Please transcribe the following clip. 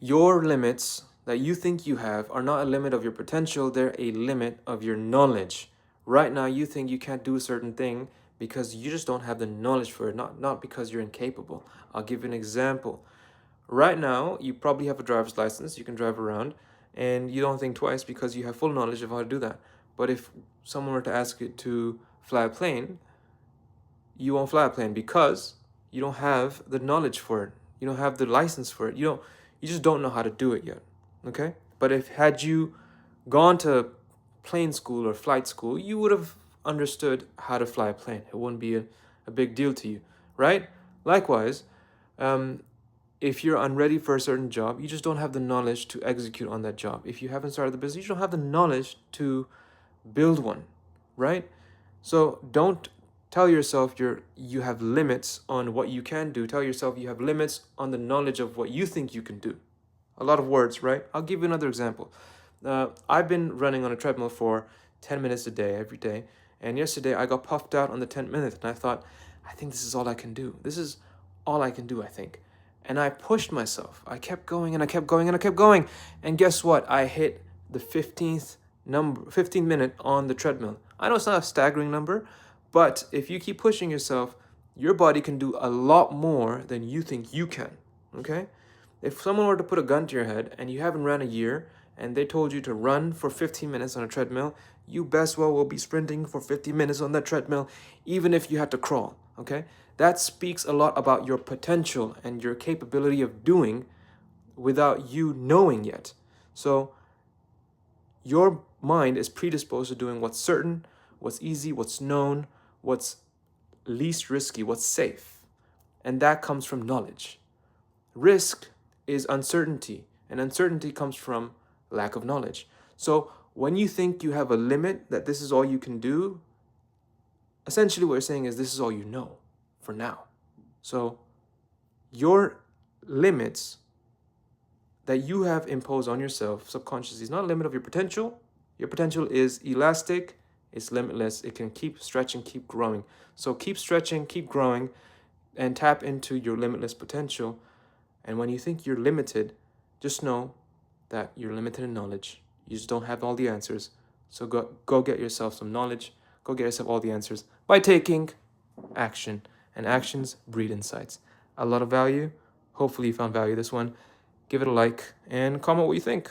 Your limits that you think you have are not a limit of your potential, they're a limit of your knowledge. Right now, you think you can't do a certain thing because you just don't have the knowledge for it, not because you're incapable. I'll give you an example. Right now, you probably have a driver's license, you can drive around, and you don't think twice because you have full knowledge of how to do that. But if someone were to ask you to fly a plane, you won't fly a plane because you don't have the knowledge for it. You don't have the license for it. You just don't know how to do it yet. Okay? But if had you gone to plane school or flight school, you would have understood how to fly a plane. It wouldn't be a big deal to you, right? Likewise, um, if you're unready for a certain job, you just don't have the knowledge to execute on that job. If you haven't started the business, you don't have the knowledge to build one, right? So don't tell yourself you have limits on what you can do. Tell yourself you have limits on the knowledge of what you think you can do. A lot of words, right? I'll give you another example. I've been running on a treadmill for 10 minutes a day, every day. And yesterday I got puffed out on the 10th minute and I thought, I think this is all I can do. This is all I can do, I think. And I pushed myself. I kept going and I kept going and I kept going. And guess what? I hit the 15th minute on the treadmill. I know it's not a staggering number, but if you keep pushing yourself, your body can do a lot more than you think you can. Okay? If someone were to put a gun to your head and you haven't ran a year and they told you to run for 15 minutes on a treadmill, you best well will be sprinting for 50 minutes on that treadmill, even if you had to crawl. Okay? That speaks a lot about your potential and your capability of doing without you knowing yet. So, your mind is predisposed to doing what's certain, what's easy, what's known, what's least risky, what's safe. And that comes from knowledge. Risk is uncertainty, and uncertainty comes from lack of knowledge. So when you think you have a limit, that this is all you can do, essentially what you're saying is this is all you know for now. So your limits that you have imposed on yourself subconsciously is not a limit of your potential. Your potential is elastic, it's limitless, it can keep stretching, keep growing. So keep stretching, keep growing, and tap into your limitless potential. And when you think you're limited, just know that you're limited in knowledge. You just don't have all the answers. So go get yourself some knowledge. Go get yourself all the answers by taking action. And actions breed insights. A lot of value. Hopefully you found value this one. Give it a like and comment what you think.